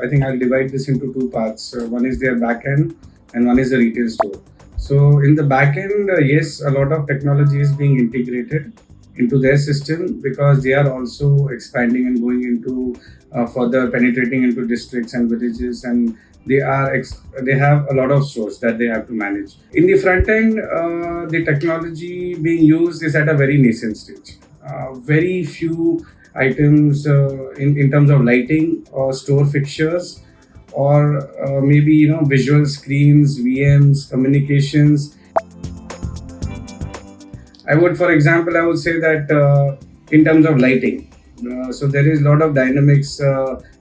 I think I'll divide this into two parts. One is their back end and one is the retail store. So in the back end, yes, a lot of technology is being integrated into their system because they are also expanding and going into further penetrating into districts and villages, and they have a lot of stores that they have to manage. In the front end, the technology being used is at a very nascent stage. Very few items in terms of lighting or store fixtures or maybe visual screens, VMs, communications. For example, I would say that in terms of lighting, so there is a lot of dynamics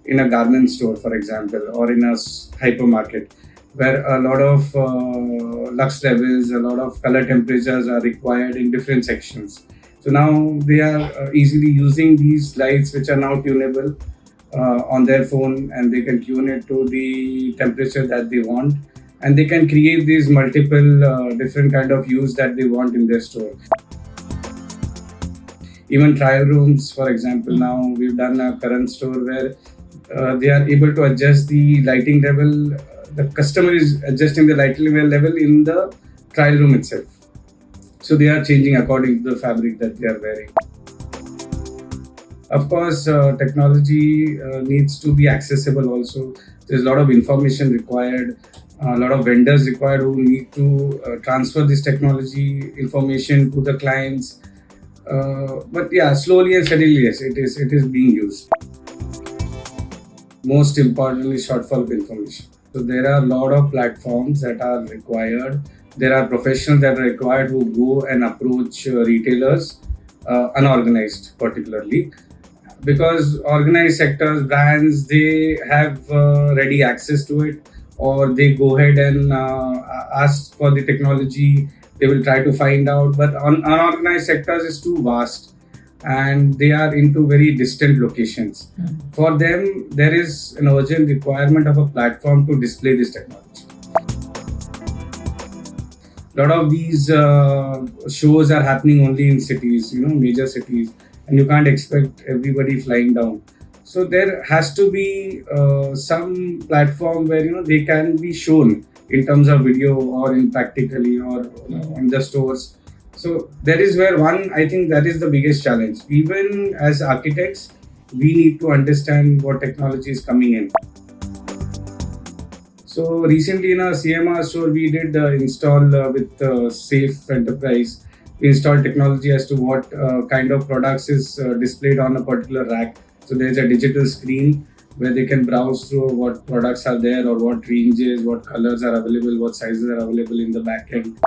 in a garment store, for example, or in a hypermarket, where a lot of lux levels, a lot of color temperatures are required in different sections. So now they are easily using these lights, which are now tunable on their phone, and they can tune it to the temperature that they want, and they can create these multiple different kind of use that they want in their store. Even trial rooms, for example, now we've done a current store where they are able to adjust the lighting level. The customer is adjusting the lighting level in the trial room itself. So they are changing according to the fabric that they are wearing. Of course, technology needs to be accessible also. There's a lot of information required, a lot of vendors required who need to transfer this technology information to the clients. But yeah, slowly and steadily, yes, it is being used. Most importantly, shortfall of information. So there are a lot of platforms that are required. There are professionals that are required who go and approach retailers, unorganized particularly, because organized sectors, brands, they have ready access to it, or they go ahead and ask for the technology. They will try to find out, but on unorganized sectors is too vast, and they are into very distant locations. For them, there is an urgent requirement of a platform to display this technology. A lot of these shows are happening only in cities, major cities, and you can't expect everybody flying down. So there has to be some platform where they can be shown in terms of video or in practically or in the stores. So that is where I think that is the biggest challenge. Even as architects, we need to understand what technology is coming in. So recently in our CMR store, we did install with Safe Enterprise. We installed technology as to what kind of products is displayed on a particular rack. So there's a digital screen where they can browse through what products are there or what ranges, what colors are available, what sizes are available in the back end.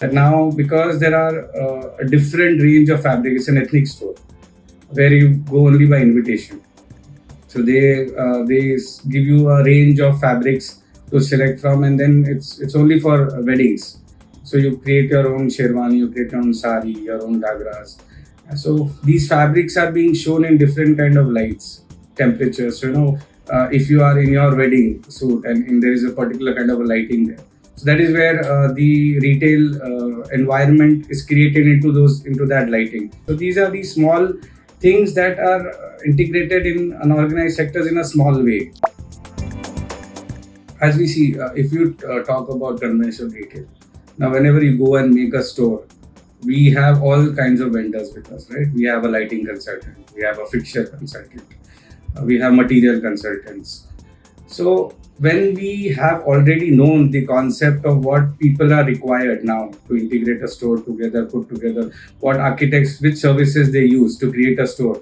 And now, because there are a different range of fabric, it's an ethnic store where you go only by invitation. So they give you a range of fabrics to select from, and then it's only for weddings. So you create your own sherwani, you create your own sari, your own dagras. So these fabrics are being shown in different kind of lights, temperatures. So, if you are in your wedding suit and there is a particular kind of a lighting there, so that is where the retail environment is created into that lighting. So these are the small things that are integrated in unorganized sectors in a small way. As we see, if you talk about conventional retail, now whenever you go and make a store, we have all kinds of vendors with us, right? We have a lighting consultant, we have a fixture consultant, we have material consultants. So when we have already known the concept of what people are required now to integrate a store together, put together, what architects, which services they use to create a store,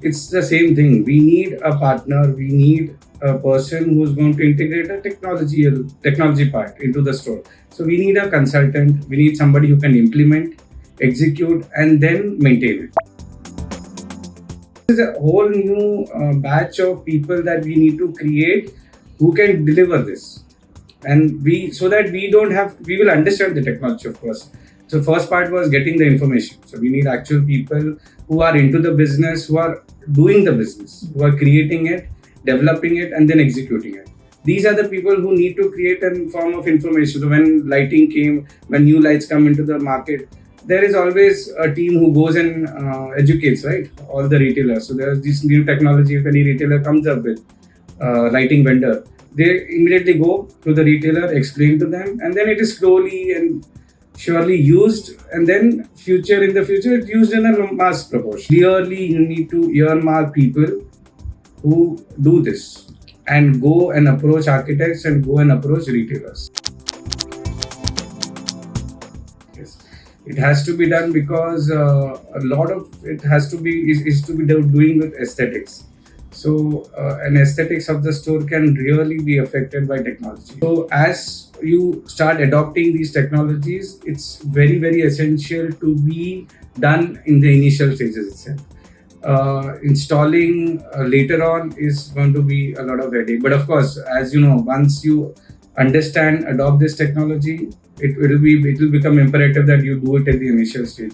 it's the same thing. We need a partner, we need a person who's going to integrate a technology part into the store. So we need a consultant, we need somebody who can implement, execute, and then maintain it. There's a whole new batch of people that we need to create who can deliver this, and so that we will understand the technology, of course. So first part was getting the information. So we need actual people who are into the business, who are doing the business, who are creating it, developing it, and then executing it. These are the people who need to create a form of information. So when lighting came, when new lights come into the market, there is always a team who goes and educates, right? All the retailers. So there's this new technology. If any retailer comes up with lighting vendor, they immediately go to the retailer, explain to them, and then it is slowly and surely used, and then in the future it's used in a mass proportion. Clearly, you need to earmark people who do this and go and approach architects and go and approach retailers. Yes, it has to be done because a lot of it has to be is to be doing with aesthetics. So an aesthetics of the store can really be affected by technology. So as you start adopting these technologies, it's very essential to be done in the initial stages itself. Installing later on is going to be a lot of headache. But of course, as you know, once you understand, adopt this technology, it will become imperative that you do it at the initial stage.